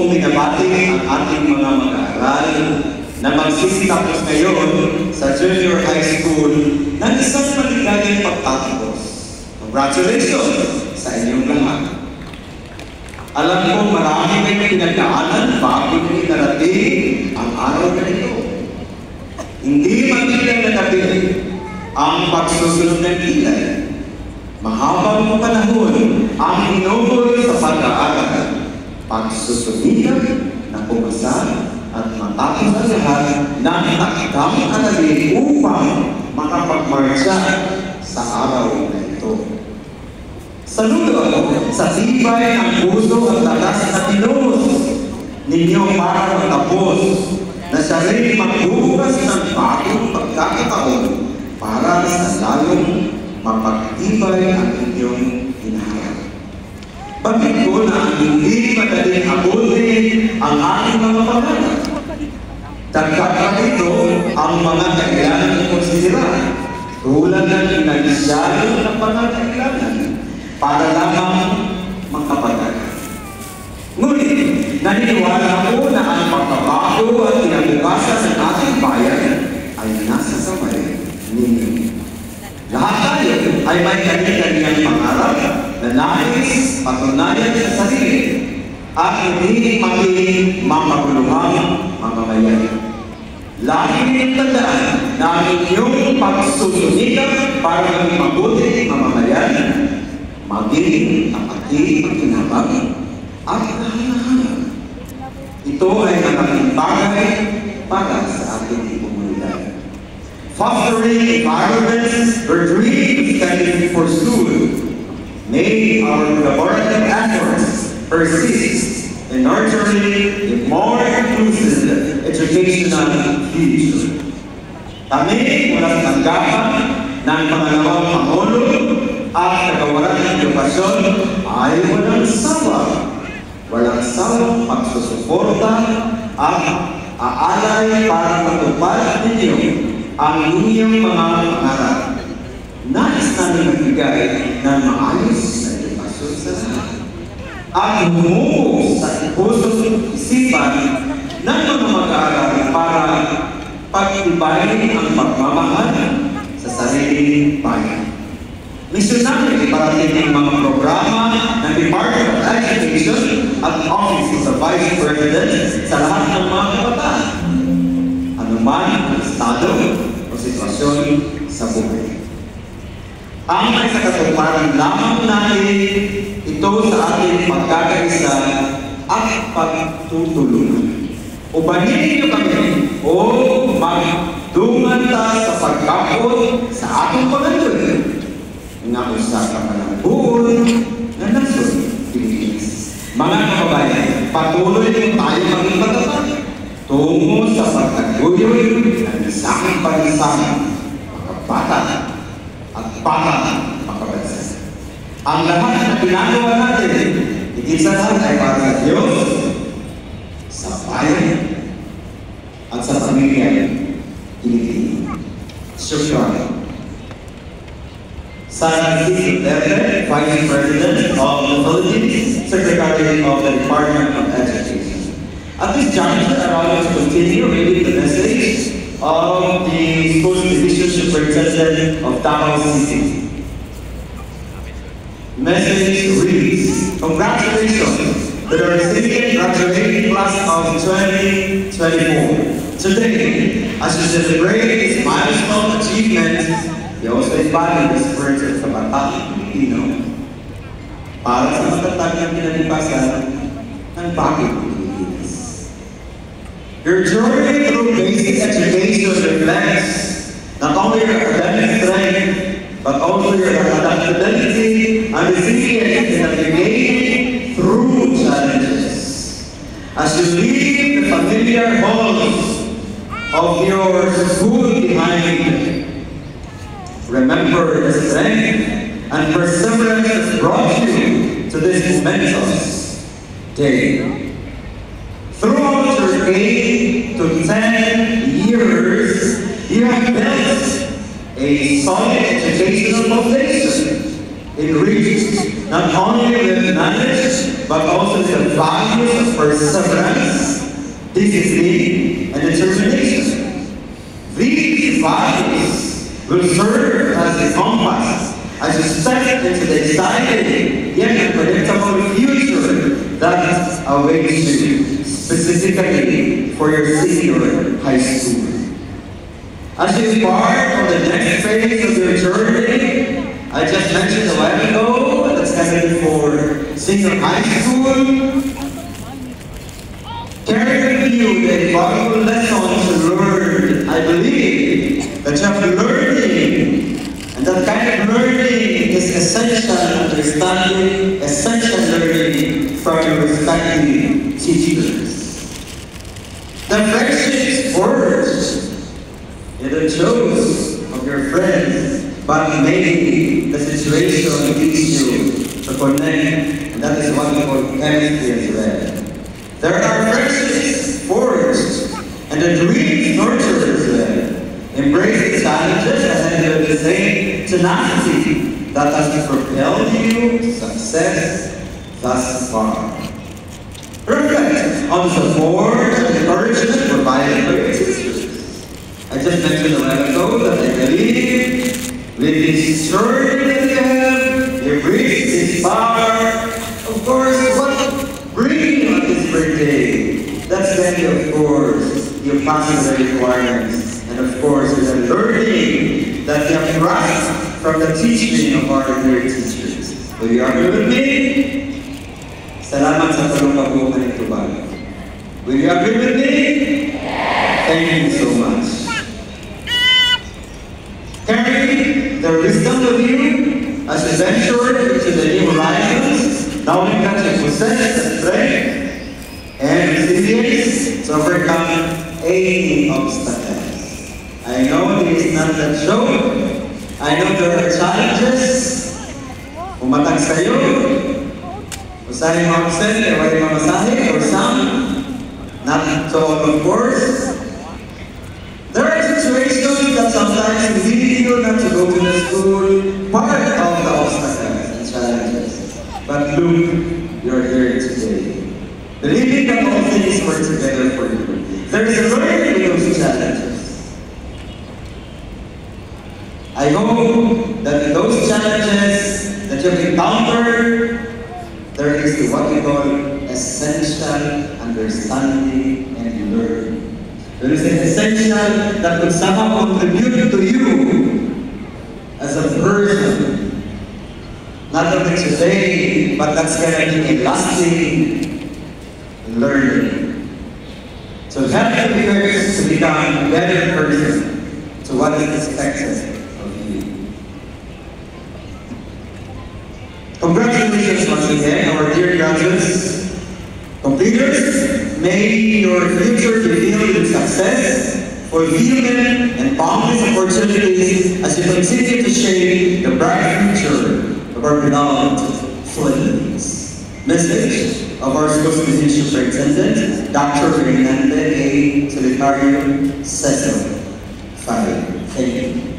kong binabati ang ating mga mag-aaral na magsisitapos ngayon sa junior high school ng isang maligayang pagtatapos. Congratulations sa inyong lahat. Alam ko marami kayong pinagdaanan bago nyo inarating ang araw na ito. Hindi magilang na gabi ang pagsusunod ng kilay. Mahabang panahon ang inubol sa pag-aaral. Pagsusunod na pumasa at matapos ang lahat ng takdang aralin upang makapagmarcha sa araw na ito. Saludo ako sa tibay ng puso at lakas na tinus ninyo para matapos na siya rin magbukas ng bagong pagkakataon para sa lalong mapagtibay ang inyong hinaharap. Bakit ko na hindi madaling abutin ang ating mga pangarap? Dagdag pa dito ang mga kailangan ikonsidera tulad ng inalisyado ng pangangailangan para lamang makapag-aral. Ngunit, naniniwala ko na ang pagbabago at kinabukasan ng ating bayan ay nasa kamay ninyo. Lahat tayo ay may kanya-kanyang pangarap na nais patunayan sa sarili at hindi maging mapaguluhang mamamayan. Lagi niyong tandaan na ang inyong pagsusunikan para maging mabuti mamamayan, maging ang ating pagkinabang at kahangahangan. Ito ay malaking bagay para sa ating komunidad. Fostering environments where dreams can be pursued. May our collaborative efforts persist in nurturing a more inclusive educational future. Kami mula sa tanggapan ng pangalawang Pangulo at Kagawaran ng Edukasyon ay walang sawang pagsusuporta at aalay para matupad ninyo ang inyong mga pangarap. Nais namin magbigay ng maayos na edukasyon sa lahat at humuhos sa pusong isipan ng mga mag-aaral para pagtibayin ang pagmamahal sa sariling bayan. Misyon namin iparating ang mga programa ng Department of Education at Office of Vice President sa lahat ng mga kabataan. Anuman ang estado o sitwasyon sa buhay. Ang may sakatuparan lamang natin ito sa ating pagkakaisa at pagtutulungan. Ubahin niyo kami o magdungan ta sa pagkakot sa ating pagkatuloy. Nga-usap ka ng buhay na nasod Pilipinas. Mga kababayan, patuloy din tayo maging matatag tungo sa pagtaguyod ng isang bansang makabata at bata makabansa. Ang lahat na ginagawa natin, higit sa lahat ay para sa Diyos, sa bayan, at sa pamilya Pilipino. Syukran. Sana C. Duterte, Vice President of the Philippines, Secretary of the Department of Education. At this juncture, I want to continue reading the message of the School Division Superintendent of Davao City. Message reads, congratulations to the recipient graduating class of 2024. Today, as we celebrate this milestone achievement, we also embody the spirit of kabataan Pilipino para sa matatag ng kinalipasan ng bagong Pilipinas. Your journey through basic education reflects not only your academic strength, but also your adaptability and resilience in navigating through challenges. As you leave the familiar halls of your school behind, remember the strength and perseverance that brought you to this momentous day. Throughout your 8 to 10 years, you have built a solid educational foundation enriched not only with knowledge, but also with the values of perseverance, discipline, and determination. These values will serve as the compass as you step into the exciting yet unpredictable future that awaits you, specifically for your senior high school. As you embark on the next phase of your journey, I just mentioned a while ago, that's headed for senior high school. Carry with you the valuable lessons you learned. I believe that you have learning, and that kind of learning is essential understanding, essential learning from your respective teachers. The friendships forged in the choice of your friends, but maybe the situation leads you to connect, and that is what we call chemistry as well. There are friendships forged, and the dreams nurtured as well. Embrace the challenges and with the same tenacity that has propelled you to success thus far. Reflect on the support and encouragement provided by your teachers. I just mentioned a while ago that I believe with this journey that you have, you've reached this far. Of course, what brings you on this birthday? That's when, of course, you pass the requirements. And of course, there's a learning that you have grasped from the teaching of our dear teachers. Will you agree with me? Salamat sa talong-kabukan ng tubag. Will you agree with me? Thank you so much. Carry the wisdom of you as you venture into the new horizons, knowing that you possess the strength and resilience to overcome any obstacles. I know this is not a joke. I know there are challenges. Umatag sa'yo. Usahin mo absent, or wala mamasahe, or some. Not so, of course. There are situations that sometimes lead you not to go to the school, part of the obstacles and challenges. But look, you're here today. Believing that all things work together for you. There is a learning in those challenges. I hope that in those challenges that you've encountered, there is what we call essential understanding and learning. There is an essential that could somehow contribute to you as a person. Not only today, but that's going to be a lasting learning. So help you to become a better person to what is expected of you. Congratulations once again, our dear graduates, completers. May your future be filled with success, fulfillment, and boundless opportunities as you continue to shape the bright future of our beloved Philippines. Message of our school's music superintendent, Dr. Fernando A. Solitario Cecil. Thank you.